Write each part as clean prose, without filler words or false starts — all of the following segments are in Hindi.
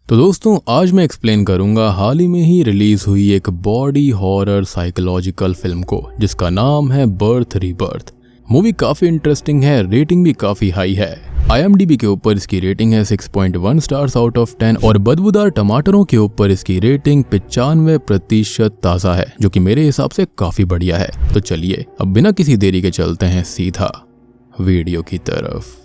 तो दोस्तों आज मैं एक्सप्लेन करूंगा हाल ही में ही रिलीज हुई एक बॉडी हॉरर साइकोलॉजिकल फिल्म को जिसका नाम है बर्थ रीबर्थ। मूवी काफी इंटरेस्टिंग है, रेटिंग भी काफी हाई है। IMDb के ऊपर इसकी रेटिंग है 6.1 स्टार्स आउट ऑफ 10 और बदबूदार टमाटरों के ऊपर इसकी रेटिंग 95% ताज़ा है, जो कि मेरे हिसाब से काफी बढ़िया है। तो चलिए अब बिना किसी देरी के चलते हैं सीधा वीडियो की तरफ।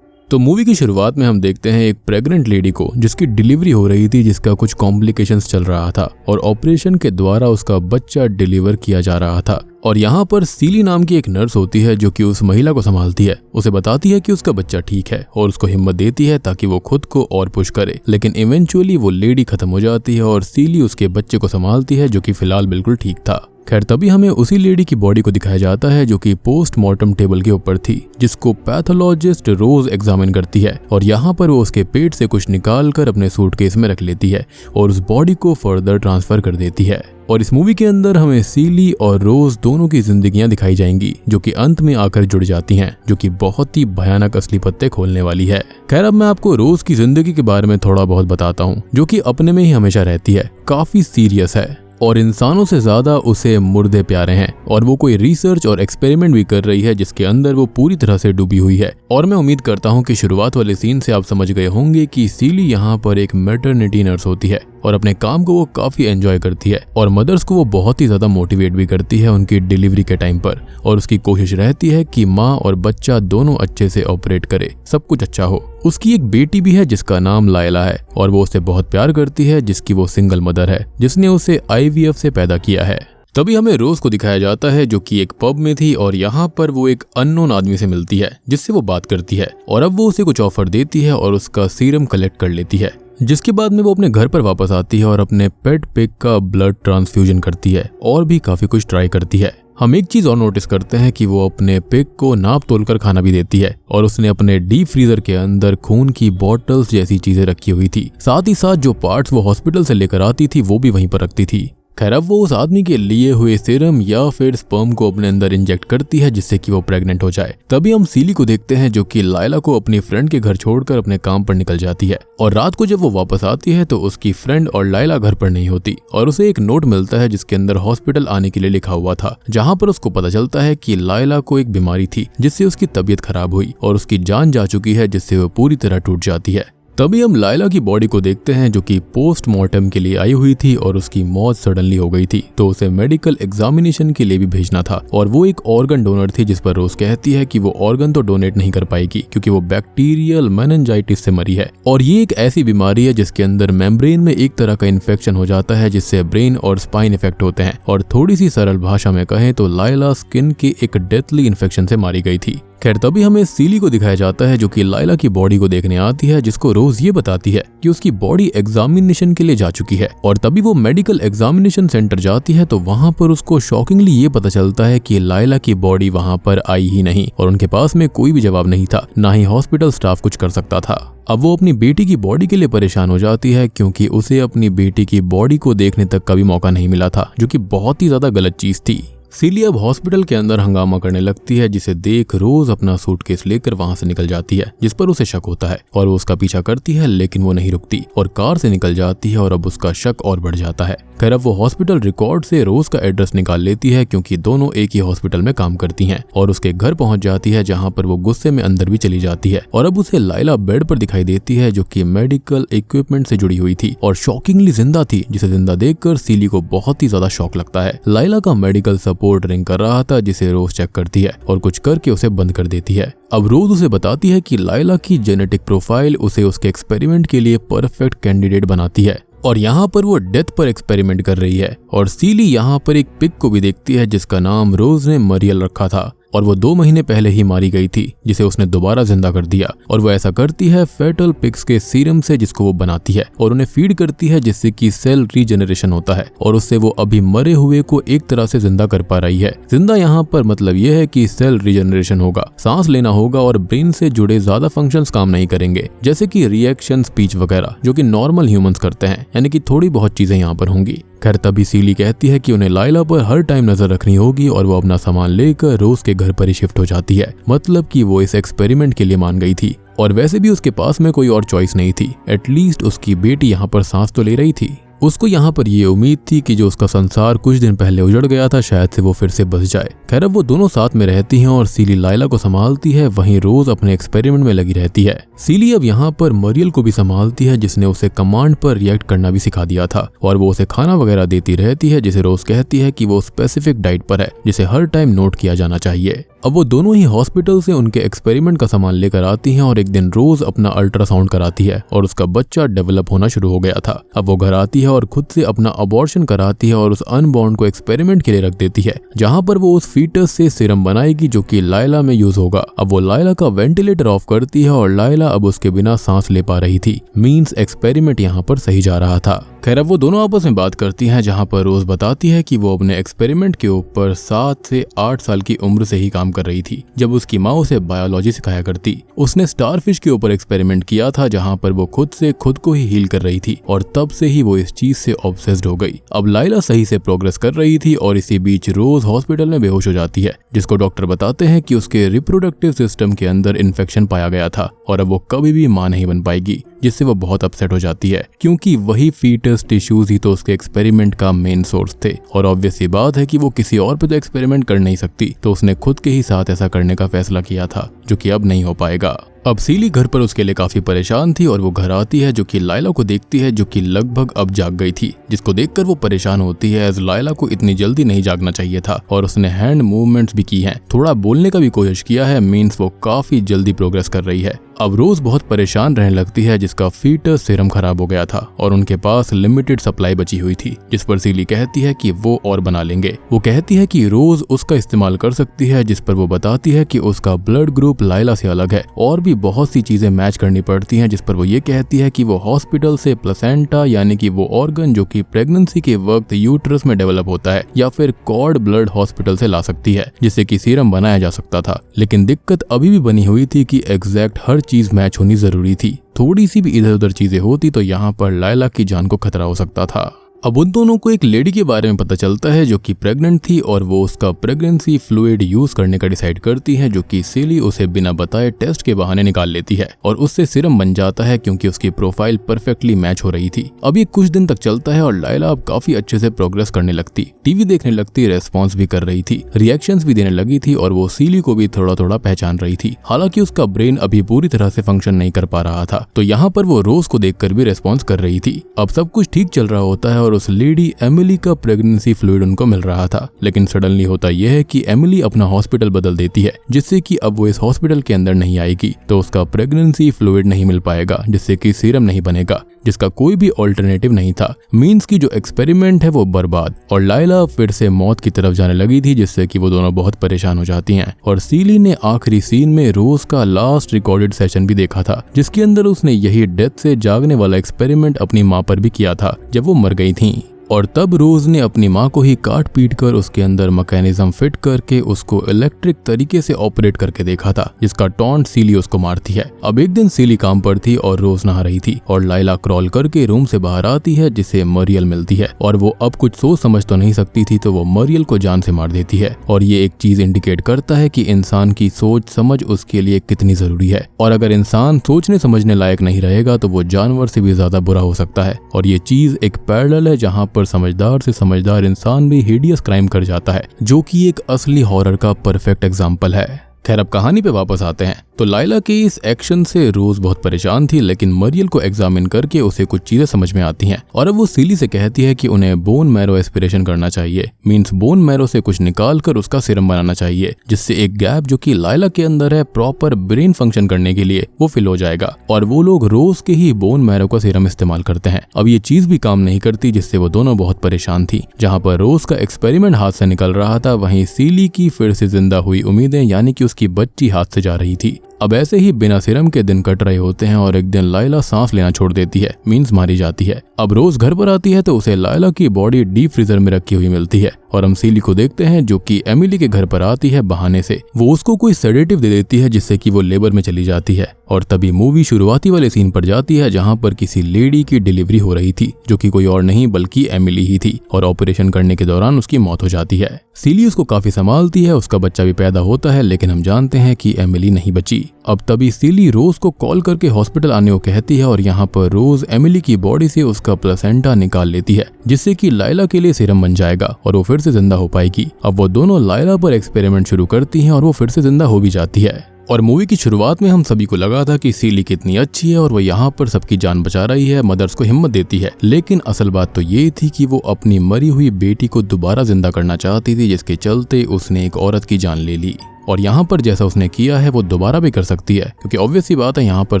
तो मूवी की शुरुआत में हम देखते हैं एक प्रेग्नेंट लेडी को जिसकी डिलीवरी हो रही थी, जिसका कुछ कॉम्प्लिकेशंस चल रहा था और ऑपरेशन के द्वारा उसका बच्चा डिलीवर किया जा रहा था। और यहाँ पर सीली नाम की एक नर्स होती है जो कि उस महिला को संभालती है, उसे बताती है कि उसका बच्चा ठीक है और उसको हिम्मत देती है ताकि वो खुद को और पुश करे। लेकिन इवेंचुअली वो लेडी खत्म हो जाती है और सीली उसके बच्चे को संभालती है जो कि फिलहाल बिल्कुल ठीक था। खैर तभी हमें उसी लेडी की बॉडी को दिखाया जाता है जो कि पोस्टमार्टम टेबल के ऊपर थी, जिसको पैथोलॉजिस्ट रोज एग्जामिन करती है और यहाँ पर वो उसके पेट से कुछ निकाल कर अपने सूटकेस में रख लेती है और उस बॉडी को फर्दर ट्रांसफर कर देती है। और इस मूवी के अंदर हमें सीली और रोज दोनों की जिंदगियां दिखाई जाएंगी जो कि अंत में आकर जुड़ जाती हैं, जो कि बहुत ही भयानक असली पत्ते खोलने वाली है। खैर अब मैं आपको रोज की जिंदगी के बारे में थोड़ा बहुत बताता हूँ, जो कि अपने में ही हमेशा रहती है, काफी सीरियस है और इंसानों से ज्यादा उसे मुर्दे प्यारे हैं। और वो कोई रिसर्च और एक्सपेरिमेंट भी कर रही है जिसके अंदर वो पूरी तरह से डूबी हुई है। और मैं उम्मीद करता हूँ कि शुरुआत वाले सीन से आप समझ गए होंगे कि सीली यहाँ पर एक मैटरनिटी नर्स होती है और अपने काम को वो काफी एंजॉय करती है और मदर्स को वो बहुत ही ज्यादा मोटिवेट भी करती है उनकी डिलीवरी के टाइम पर। और उसकी कोशिश रहती है कि माँ और बच्चा दोनों अच्छे से ऑपरेट करे, सब कुछ अच्छा हो। उसकी एक बेटी भी है जिसका नाम लायला है और वो उसे बहुत प्यार करती है, जिसकी वो सिंगल मदर है जिसने उसे IVF से पैदा किया है। तभी हमें रोज को दिखाया जाता है जो कि एक पब में थी और यहाँ पर वो एक अननोन आदमी से मिलती है जिससे वो बात करती है और अब वो उसे कुछ ऑफर देती है और उसका सीरम कलेक्ट कर लेती है, जिसके बाद में वो अपने घर पर वापस आती है और अपने पेट पिग का ब्लड ट्रांसफ्यूजन करती है और भी काफी कुछ ट्राई करती है। हम एक चीज और नोटिस करते हैं कि वो अपने पिग को नाप तोलकर खाना भी देती है और उसने अपने डीप फ्रीजर के अंदर खून की बॉटल्स जैसी चीजें रखी हुई थी। साथ ही साथ जो पार्ट्स वो हॉस्पिटल से लेकर आती थी वो भी वहीं पर रखती थी। खैर अब वो उस आदमी के लिए हुए सीरम या फिर स्पर्म को अपने अंदर इंजेक्ट करती है जिससे कि वो प्रेग्नेंट हो जाए। तभी हम सीली को देखते हैं जो कि लायला को अपनी फ्रेंड के घर छोड़कर अपने काम पर निकल जाती है और रात को जब वो वापस आती है तो उसकी फ्रेंड और लायला घर पर नहीं होती और उसे एक नोट मिलता है जिसके अंदर हॉस्पिटल आने के लिए लिखा हुआ था, जहाँ पर उसको पता चलता है कि लायला को एक बीमारी थी जिससे उसकी तबीयत खराब हुई और उसकी जान जा चुकी है, जिससे वो पूरी तरह टूट जाती है। तभी हम लायला की बॉडी को देखते हैं जो कि पोस्टमार्टम के लिए आई हुई थी और उसकी मौत सडनली हो गई थी, तो उसे मेडिकल एग्जामिनेशन के लिए भी भेजना था और वो एक ऑर्गन डोनर थी, जिस पर रोज कहती है कि वो ऑर्गन तो डोनेट नहीं कर पाएगी क्योंकि वो बैक्टीरियल मेनिंजाइटिस से मरी है और ये एक ऐसी बीमारी है जिसके अंदर मेम्ब्रेन में एक तरह का इन्फेक्शन हो जाता है जिससे ब्रेन और स्पाइन इफेक्ट होते हैं। और थोड़ी सी सरल भाषा में कहें तो लायला स्किन के एक डेथली इन्फेक्शन से मारी गई थी। खैर तभी हमें सीली को दिखाया जाता है जो कि लायला की बॉडी को देखने आती है, जिसको रोज ये बताती है कि उसकी बॉडी एग्जामिनेशन के लिए जा चुकी है। और तभी वो मेडिकल एग्जामिनेशन सेंटर जाती है तो वहां पर उसको शॉकिंगली ये पता चलता है कि लायला की बॉडी वहां पर आई ही नहीं और उनके पास में कोई भी जवाब नहीं था, ना ही हॉस्पिटल स्टाफ कुछ कर सकता था। अब वो अपनी बेटी की बॉडी के लिए परेशान हो जाती है क्योंकि उसे अपनी बेटी की बॉडी को देखने तक का भी मौका नहीं मिला था, जो कि बहुत ही ज्यादा गलत चीज थी। सीली अब हॉस्पिटल के अंदर हंगामा करने लगती है, जिसे देख रोज अपना सूटकेस लेकर वहां से निकल जाती है, जिस पर उसे शक होता है और वो उसका पीछा करती है, लेकिन वो नहीं रुकती और कार से निकल जाती है और अब उसका शक और बढ़ जाता है। खैर अब वो हॉस्पिटल रिकॉर्ड से रोज का एड्रेस निकाल लेती है क्योंकि दोनों एक ही हॉस्पिटल में काम करती हैं और उसके घर पहुंच जाती है, जहां पर वो गुस्से में अंदर भी चली जाती है और अब उसे लायला बेड पर दिखाई देती है जो कि मेडिकल इक्विपमेंट से जुड़ी हुई थी और शॉकिंगली जिंदा थी, जिसे जिंदा देखकर सीली को बहुत ही ज्यादा शॉक लगता है। लायला का मेडिकल सपोर्ट रिंग कर रहा था जिसे रोज चेक करती है और कुछ करके उसे बंद कर देती है। अब रोज उसे बताती है कि लायला की जेनेटिक प्रोफाइल उसे उसके एक्सपेरिमेंट के लिए परफेक्ट कैंडिडेट बनाती है और यहाँ पर वो डेथ पर एक्सपेरिमेंट कर रही है। और सीली यहाँ पर एक पिग को भी देखती है जिसका नाम रोज ने मरियल रखा था और वो 2 महीने पहले ही मारी गई थी, जिसे उसने दोबारा जिंदा कर दिया और वो ऐसा करती है फेटल पिग्स के सीरम से जिसको वो बनाती है और उन्हें फीड करती है, जिससे कि सेल रीजनरेशन होता है और उससे वो अभी मरे हुए को एक तरह से जिंदा कर पा रही है। जिंदा यहाँ पर मतलब ये है कि सेल रीजनरेशन होगा, सांस लेना होगा और ब्रेन से जुड़े ज्यादा फंक्शंस काम नहीं करेंगे, जैसे कि रिएक्शन, स्पीच वगैरह, जो कि नॉर्मल ह्यूमंस करते हैं, यानी कि थोड़ी बहुत चीजें यहाँ पर होंगी। खैर तभी सीली कहती है कि उन्हें लाइला पर हर टाइम नजर रखनी होगी और वो अपना सामान लेकर रोज के घर पर ही शिफ्ट हो जाती है। मतलब कि वो इस एक्सपेरिमेंट के लिए मान गई थी और वैसे भी उसके पास में कोई और चॉइस नहीं थी। एटलीस्ट उसकी बेटी यहाँ पर सांस तो ले रही थी। उसको यहाँ पर ये उम्मीद थी कि जो उसका संसार कुछ दिन पहले उजड़ गया था शायद से वो फिर से बस जाए। खैर अब वो दोनों साथ में रहती हैं और सीली लाइला को संभालती है, वहीं रोज अपने एक्सपेरिमेंट में लगी रहती है। सीली अब यहाँ पर मरियल को भी संभालती है जिसने उसे कमांड पर रिएक्ट करना भी सिखा दिया था और वो उसे खाना वगैरह देती रहती है, जिसे रोज कहती है कि वो स्पेसिफिक डाइट पर है जिसे हर टाइम नोट किया जाना चाहिए। अब वो दोनों ही हॉस्पिटल से उनके एक्सपेरिमेंट का सामान लेकर आती हैं और एक दिन रोज अपना अल्ट्रासाउंड कराती है और उसका बच्चा डेवलप होना शुरू हो गया था। अब वो घर आती है और खुद से अपना अबॉर्शन कराती है और उस अनबॉर्न को एक्सपेरिमेंट के लिए रख देती है, जहां पर वो उस फीटस से सीरम बनाएगी जो कि लाइला में यूज होगा। अब वो लाइला का वेंटिलेटर ऑफ करती है और लाइला अब उसके बिना सांस ले पा रही थी। मींस एक्सपेरिमेंट यहाँ पर सही जा रहा था। खैर अब वो दोनों आपस में बात करती हैं, जहां पर रोज बताती है कि वो अपने एक्सपेरिमेंट के ऊपर 7 से 8 साल की उम्र से ही काम कर रही थी, जब उसकी माँ उसे बायोलॉजी सिखाया करती। उसने स्टारफिश के ऊपर एक्सपेरिमेंट किया था जहां पर वो खुद से खुद को ही हील कर रही थी और तब से ही वो इस चीज से ऑब्सेस्ड हो गई। अब लाइला सही से प्रोग्रेस कर रही थी और इसी बीच रोज हॉस्पिटल में बेहोश हो जाती है, जिसको डॉक्टर बताते हैं कि उसके रिप्रोडक्टिव सिस्टम के अंदर इन्फेक्शन पाया गया था और अब वो कभी भी मां नहीं बन पाएगी, जिससे वो बहुत अपसेट हो जाती है क्योंकि वही फीटस टिश्यूज ही तो उसके एक्सपेरिमेंट का मेन सोर्स थे और ऑब्वियस सी बात है कि वो किसी और पे तो एक्सपेरिमेंट कर नहीं सकती, तो उसने खुद के ही साथ ऐसा करने का फैसला किया था जो कि अब नहीं हो पाएगा। अब सीली घर पर उसके लिए काफी परेशान थी और वो घर आती है जो कि लाइला को देखती है जो कि लगभग अब जाग गई थी, जिसको देखकर वो परेशान होती है एज लाइला को इतनी जल्दी नहीं जागना चाहिए था और उसने हैंड मूवमेंट्स भी की हैं, थोड़ा बोलने का भी कोशिश किया है। मींस वो काफी जल्दी प्रोग्रेस कर रही है। अब रोज बहुत परेशान रहने लगती है जिसका फीटस सीरम खराब हो गया था और उनके पास लिमिटेड सप्लाई बची हुई थी, जिस पर सीली कहती है कि वो और बना लेंगे। वो कहती है कि रोज उसका इस्तेमाल कर सकती है, जिस पर वो बताती है कि उसका ब्लड ग्रुप लाइला से अलग है और भी बहुत सी चीजें मैच करनी पड़ती हैं, जिस पर वो ये कहती है कि वो हॉस्पिटल से प्लेसेंटा यानी कि वो ऑर्गन जो कि प्रेगनेंसी के वक्त यूट्रस में डेवलप होता है या फिर कॉर्ड ब्लड हॉस्पिटल से ला सकती है, जिससे कि सीरम बनाया जा सकता था। लेकिन दिक्कत अभी भी बनी हुई थी कि एग्जैक्ट हर चीज मैच होनी जरूरी थी। थोड़ी सी भी इधर उधर चीजें होती तो यहाँ पर लाइला की जान को खतरा हो सकता था। अब उन दोनों को एक लेडी के बारे में पता चलता है जो कि प्रेग्नेंट थी और वो उसका प्रेगनेंसी फ्लूइड यूज करने का डिसाइड करती है, जो कि सीली उसे बिना बताए टेस्ट के बहाने निकाल लेती है और उससे सीरम बन जाता है क्योंकि उसकी प्रोफाइल परफेक्टली मैच हो रही थी। अब ये कुछ दिन तक चलता है और लाइला अब काफी अच्छे से प्रोग्रेस करने लगती, टीवी देखने लगती, रेस्पॉन्स भी कर रही थी, रिएक्शंस भी देने लगी थी और वो सीली को भी थोड़ा थोड़ा पहचान रही थी। हालांकि उसका ब्रेन अभी पूरी तरह से फंक्शन नहीं कर पा रहा था, तो यहाँ पर वो रोज को देखकर भी रेस्पॉन्स कर रही थी। अब सब कुछ ठीक चल रहा होता है और उस लेडी एमिली का प्रेगनेंसी फ्लूइड उनको मिल रहा था, लेकिन सडनली होता यह है कि एमिली अपना हॉस्पिटल बदल देती है, जिससे कि अब वो इस हॉस्पिटल के अंदर नहीं आएगी, तो उसका प्रेगनेंसी फ्लूइड नहीं मिल पाएगा, जिससे कि सीरम नहीं बनेगा, जिसका कोई भी ऑल्टरनेटिव नहीं था। मींस की जो एक्सपेरिमेंट है वो बर्बाद और लाइला फिर से मौत की तरफ जाने लगी थी, जिससे कि वो दोनों बहुत परेशान हो जाती हैं। और सीली ने आखिरी सीन में रोज का लास्ट रिकॉर्डेड सेशन भी देखा था, जिसके अंदर उसने यही डेथ से जागने वाला एक्सपेरिमेंट अपनी माँ पर भी किया था जब वो मर गई थी। और तब रोज ने अपनी माँ को ही काट पीट कर उसके अंदर मैकेनिज्म फिट करके उसको इलेक्ट्रिक तरीके से ऑपरेट करके देखा था, जिसका टॉन्ट सीली उसको मारती है। अब एक दिन सीली काम पर थी और रोज नहा रही थी और लाइला क्रॉल करके रूम से बाहर आती है, जिसे मरियल मिलती है और वो अब कुछ सोच समझ तो नहीं सकती थी, तो वो मरियल को जान से मार देती है। और ये एक चीज इंडिकेट करता है कि इंसान की सोच समझ उसके लिए कितनी जरूरी है, और अगर इंसान सोचने समझने लायक नहीं रहेगा तो वो जानवर से भी ज्यादा बुरा हो सकता है। और ये चीज एक पैरेलल है जहाँ पर समझदार से समझदार इंसान भी हिडियस क्राइम कर जाता है, जो कि एक असली हॉरर का परफेक्ट एग्जाम्पल है। खैर अब कहानी पे वापस आते हैं। तो लाइला के इस एक्शन से रोज बहुत परेशान थी, लेकिन मरियल को एग्जामिन करके उसे कुछ चीजें समझ में आती हैं और अब वो सीली से कहती है कि उन्हें बोन मैरो एस्पिरेशन करना चाहिए। मींस बोन मैरो से कुछ निकाल कर उसका सीरम बनाना चाहिए, जिससे एक गैप जो कि लाइला के अंदर है प्रॉपर ब्रेन फंक्शन करने के लिए वो फिल हो जाएगा। और वो लोग रोज के ही बोन मैरो का सीरम इस्तेमाल करते हैं। अब ये चीज भी काम नहीं करती, जिससे वो दोनों बहुत परेशान थी। जहाँ पर रोज का एक्सपेरिमेंट हाथ से निकल रहा था, वहीं सीली की फिर से जिंदा हुई उम्मीदें यानी कि उसकी बच्ची हाथ से जा रही थी। अब ऐसे ही बिना सीरम के दिन कट रहे होते हैं और एक दिन लायला सांस लेना छोड़ देती है, मींस मारी जाती है। अब रोज घर पर आती है तो उसे लायला की बॉडी डीप फ्रीजर में रखी हुई मिलती है और हम सीली को देखते हैं जो कि एमिली के घर पर आती है बहाने से। वो उसको कोई सेडेटिव दे देती है जिससे कि वो लेबर में चली जाती है और तभी मूवी शुरुआती वाले सीन पर जाती है जहाँ पर किसी लेडी की डिलीवरी हो रही थी जो कि कोई और नहीं बल्कि एमिली ही थी और ऑपरेशन करने के दौरान उसकी मौत हो जाती है। सीली उसको काफी संभालती है, उसका बच्चा भी पैदा होता है, लेकिन हम जानते हैं कि एमिली नहीं बची। अब तभी सीली रोज को कॉल करके हॉस्पिटल आने को कहती है और यहाँ पर रोज एमिली की बॉडी से उसका प्लेसेंटा निकाल लेती है जिससे कि लायला के लिए सीरम बन जाएगा और वो फिर से जिंदा हो पाएगी। अब वो दोनों लायला पर एक्सपेरिमेंट शुरू करती हैं और वो फिर से जिंदा हो भी जाती है। और मूवी की शुरुआत में हम सभी को लगा था कि सीली कितनी अच्छी है और वो यहाँ पर सबकी जान बचा रही है, मदर्स को हिम्मत देती है, लेकिन असल बात तो ये थी कि वो अपनी मरी हुई बेटी को दोबारा जिंदा करना चाहती थी जिसके चलते उसने एक औरत की जान ले ली। और यहाँ पर जैसा उसने किया है वो दोबारा भी कर सकती है क्योंकि ऑब्वियस सी बात है यहाँ पर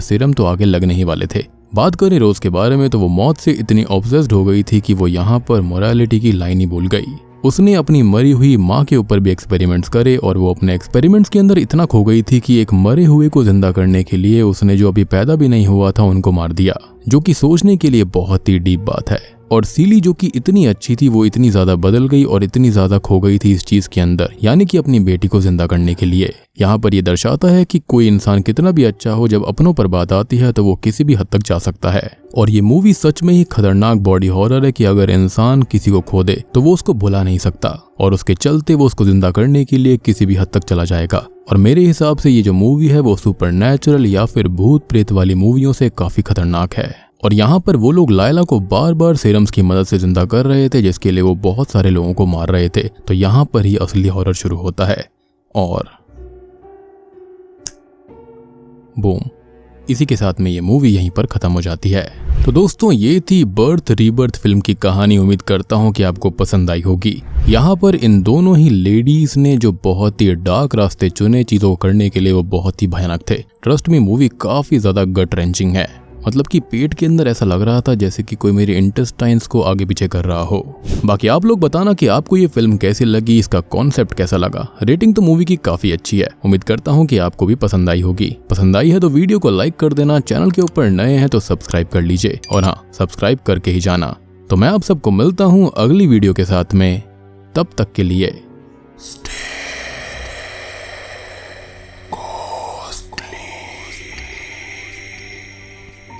सीरम तो आगे लगने ही वाले थे। बात करें रोज के बारे में तो वो मौत से इतनी ऑब्सेस्ड हो गई थी कि वो यहाँ पर मोरालिटी की लाइन ही भूल गई। उसने अपनी मरी हुई माँ के ऊपर भी एक्सपेरिमेंट्स करे और वो अपने एक्सपेरिमेंट्स के अंदर इतना खो गई थी कि एक मरे हुए को जिंदा करने के लिए उसने जो अभी पैदा भी नहीं हुआ था उनको मार दिया, जो कि सोचने के लिए बहुत ही डीप बात है। और सीली जो कि इतनी अच्छी थी वो इतनी ज्यादा बदल गई और इतनी ज्यादा खो गई थी इस चीज के अंदर, यानी कि अपनी बेटी को जिंदा करने के लिए। यहाँ पर ये दर्शाता है कि कोई इंसान कितना भी अच्छा हो, जब अपनों पर बात आती है तो वो किसी भी हद तक जा सकता है। और ये मूवी सच में ही खतरनाक बॉडी हॉरर है कि अगर इंसान किसी को खो दे तो वो उसको भुला नहीं सकता और उसके चलते वो उसको जिंदा करने के लिए किसी भी हद तक चला जाएगा। और मेरे हिसाब से ये जो मूवी है वो सुपरनैचुरल या फिर भूत प्रेत वाली मूवियों से काफी खतरनाक है। और यहाँ पर वो लोग लायला को बार बार सीरम्स की मदद से जिंदा कर रहे थे जिसके लिए वो बहुत सारे लोगों को मार रहे थे। तो यहाँ पर ही असली हॉरर शुरू होता है और बूम, इसी के साथ में ये मूवी यहीं पर खत्म हो जाती है। तो दोस्तों ये थी बर्थ रीबर्थ फिल्म की कहानी। उम्मीद करता हूँ कि आपको पसंद आई होगी। यहाँ पर इन दोनों ही लेडीज ने जो बहुत ही डार्क रास्ते चुने चीजों को करने के लिए वो बहुत ही भयानक थे। ट्रस्ट मी, मूवी काफी ज्यादा गट रेंचिंग है। मतलब कि पेट के अंदर ऐसा लग रहा था जैसे कि कोई मेरे इंटेस्टाइन्स को आगे पीछे कर रहा हो। बाकी आप लोग बताना कि आपको ये फिल्म कैसी लगी, इसका कॉन्सेप्ट कैसा लगा। रेटिंग तो मूवी की काफी अच्छी है। उम्मीद करता हूँ कि आपको भी पसंद आई होगी। पसंद आई है तो वीडियो को लाइक कर देना, चैनल के ऊपर नए हैं तो सब्सक्राइब कर लीजिए और हाँ, सब्सक्राइब करके ही जाना। तो मैं आप सबको मिलता हूँ अगली वीडियो के साथ में, तब तक के लिए